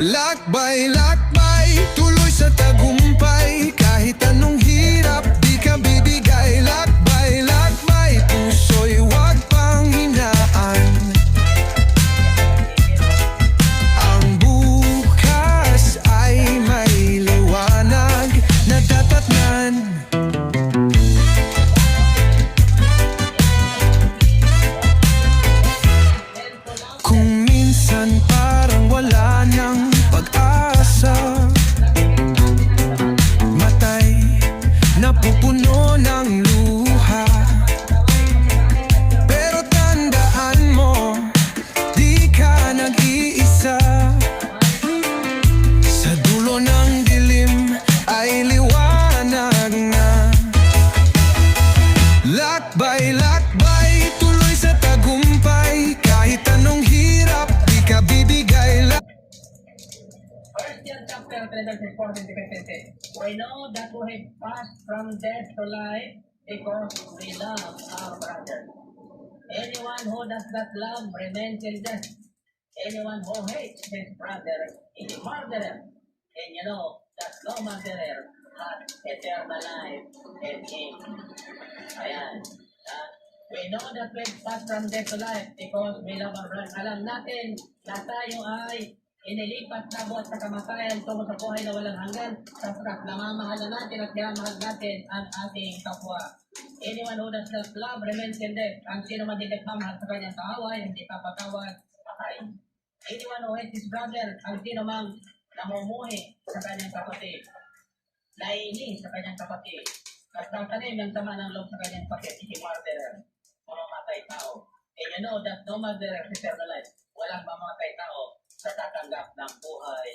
Lakbay, tuloy sa tagumpay. Kahit anong hirap, di ka bibigay. Lakbay, puso'y huwag pang hinaan. Ang bukas ay may liwanag na tatatnan. Kung minsan parang wala nang pag-asa, matay napupuno ng luha. Pero tandaan mo, di ka nag-iisa. Sa dulo ng dilim ay liwanag na. Lakbay, tuloy sa tagumpay. Kahit anong hirap, di ka bibigay. First year chapter 3:14 to 15. We know that we have passed from death to life because we love our brother. Anyone who does not love remains in death. Anyone who hates his brother is a murderer. And you know that no murderer has eternal life in him. Ayan. We know that we pass from death to life because we love our brother. Alam natin na tayo ay inilipat na buhat sa kamatayan tungo sa buhay na walang hanggan sapagkat namamahala natin at minamahal natin ang ating kapwa. Anyone who does not love remains in death. Ang sino man di nagmamahal sa kanyang kaaway, hindi papatawad, patay. Anyone who hates his brother, ang sino mang namumuhi sa kanyang kapatid, naiinis sa kanyang kapatid, at nagtanim ng sama ng loob sa kanyang kapatid, is a murderer, mamamatay tao. And you know that no murderer is eternal life. Walang mamamatay tao sa tatanggap ng buhay